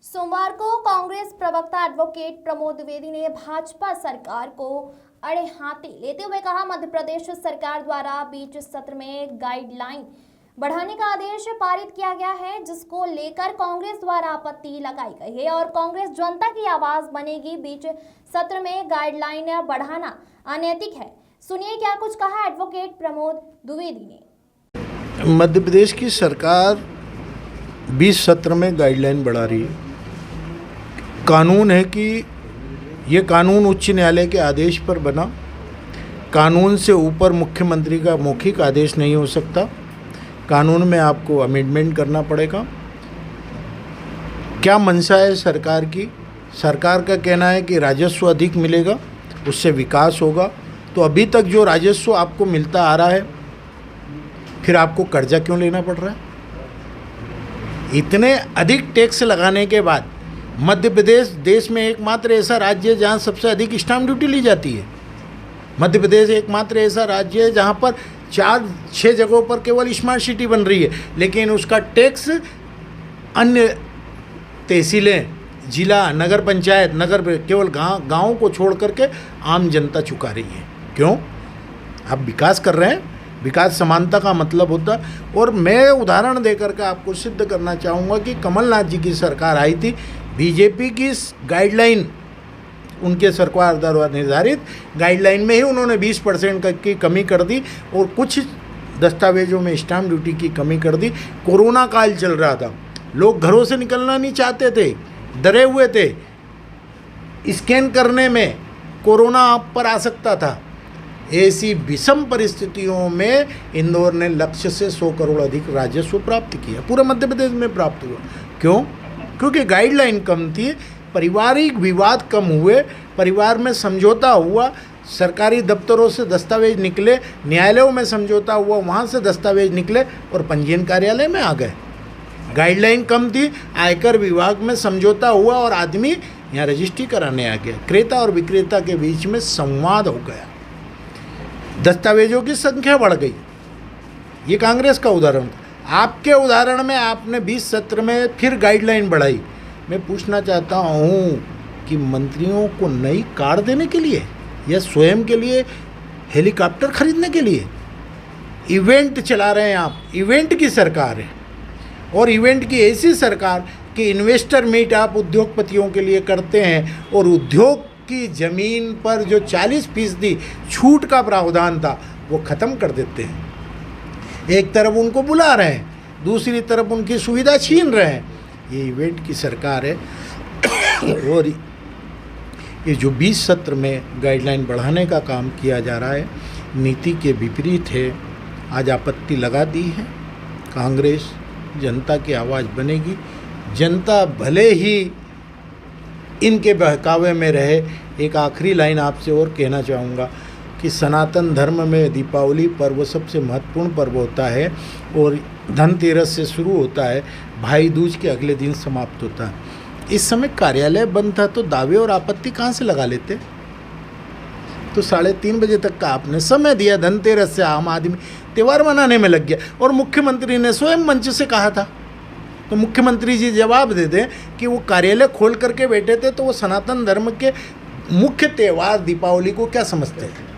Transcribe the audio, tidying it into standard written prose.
सोमवार को कांग्रेस प्रवक्ता एडवोकेट प्रमोद द्विवेदी ने भाजपा सरकार को अड़े हाथे लेते हुए कहा, मध्य प्रदेश सरकार द्वारा बीच सत्र में गाइडलाइन बढ़ाने का आदेश पारित किया गया है, जिसको लेकर कांग्रेस द्वारा आपत्ति लगाई गई है और कांग्रेस जनता की आवाज बनेगी। बीच सत्र में गाइडलाइन बढ़ाना अनैतिक है। सुनिए क्या कुछ कहा एडवोकेट प्रमोद द्विवेदी ने। मध्य प्रदेश की सरकार 20 सत्र में गाइडलाइन बढ़ा रही है। कानून है कि ये कानून उच्च न्यायालय के आदेश पर बना। कानून से ऊपर मुख्यमंत्री का मौखिक आदेश नहीं हो सकता। कानून में आपको अमेंडमेंट करना पड़ेगा। क्या मंशा है सरकार की? सरकार का कहना है कि राजस्व अधिक मिलेगा, उससे विकास होगा। तो अभी तक जो राजस्व आपको मिलता आ रहा है, फिर आपको कर्जा क्यों लेना पड़ रहा है? इतने अधिक टैक्स लगाने के बाद मध्य प्रदेश देश में एकमात्र ऐसा राज्य है जहाँ सबसे अधिक स्टाम्प ड्यूटी ली जाती है। मध्य प्रदेश एकमात्र ऐसा राज्य है जहाँ पर 4-6 जगहों पर केवल स्मार्ट सिटी बन रही है, लेकिन उसका टैक्स अन्य तहसीलें, जिला, नगर पंचायत, नगर केवल गाँव को छोड़ करके आम जनता चुका रही है। क्यों? आप विकास कर रहे हैं। विकास समानता का मतलब होता है। और मैं उदाहरण देकर के आपको सिद्ध करना चाहूँगा कि कमलनाथ जी की सरकार आई थी, बीजेपी की गाइडलाइन, उनके सरकार द्वारा निर्धारित गाइडलाइन में ही उन्होंने 20% की कमी कर दी और कुछ दस्तावेजों में स्टाम्प ड्यूटी की कमी कर दी। कोरोना काल चल रहा था, लोग घरों से निकलना नहीं चाहते थे, डरे हुए थे। स्कैन करने में कोरोना आप पर आ सकता था। ऐसी विषम परिस्थितियों में इंदौर ने लक्ष्य से 100 करोड़ अधिक राजस्व प्राप्त किया। पूरे मध्य प्रदेश में प्राप्त हुआ। क्यों? क्योंकि गाइडलाइन कम थी, पारिवारिक विवाद कम हुए, परिवार में समझौता हुआ, सरकारी दफ्तरों से दस्तावेज निकले, न्यायालयों में समझौता हुआ, वहाँ से दस्तावेज निकले और पंजीयन कार्यालय में आ गए। गाइडलाइन कम थी, आयकर विभाग में समझौता हुआ और आदमी यहाँ रजिस्ट्री कराने आ गया। क्रेता और विक्रेता के बीच में संवाद हो गया, दस्तावेजों की संख्या बढ़ गई। ये कांग्रेस का उदाहरण था। आपके उदाहरण में आपने 20 सत्र में फिर गाइडलाइन बढ़ाई। मैं पूछना चाहता हूँ कि मंत्रियों को नई कार देने के लिए या स्वयं के लिए हेलीकॉप्टर खरीदने के लिए? इवेंट चला रहे हैं आप। इवेंट की सरकार है और इवेंट की ऐसी सरकार कि इन्वेस्टर मीट आप उद्योगपतियों के लिए करते हैं और उद्योग की ज़मीन पर जो 40% छूट का प्रावधान था वो ख़त्म कर देते हैं। एक तरफ उनको बुला रहे हैं, दूसरी तरफ उनकी सुविधा छीन रहे हैं। ये इवेंट की सरकार है। और ये जो 20 सत्र में गाइडलाइन बढ़ाने का काम किया जा रहा है, नीति के विपरीत है। आज आपत्ति लगा दी है कांग्रेस। जनता की आवाज़ बनेगी। जनता भले ही इनके बहकावे में रहे। एक आखिरी लाइन आपसे और कहना चाहूँगा कि सनातन धर्म में दीपावली पर्व सबसे महत्वपूर्ण पर्व होता है और धनतेरस से शुरू होता है, भाई दूज के अगले दिन समाप्त होता है। इस समय कार्यालय बंद था तो दावे और आपत्ति कहाँ से लगा लेते? तो 3:30 बजे तक का आपने समय दिया। धनतेरस से आम आदमी त्यौहार मनाने में लग गया और मुख्यमंत्री ने स्वयं मंच से कहा था। तो मुख्यमंत्री जी जवाब दे दें कि वो कार्यालय खोल करके बैठे थे, तो वो सनातन धर्म के मुख्य त्यौहार दीपावली को क्या समझते थे?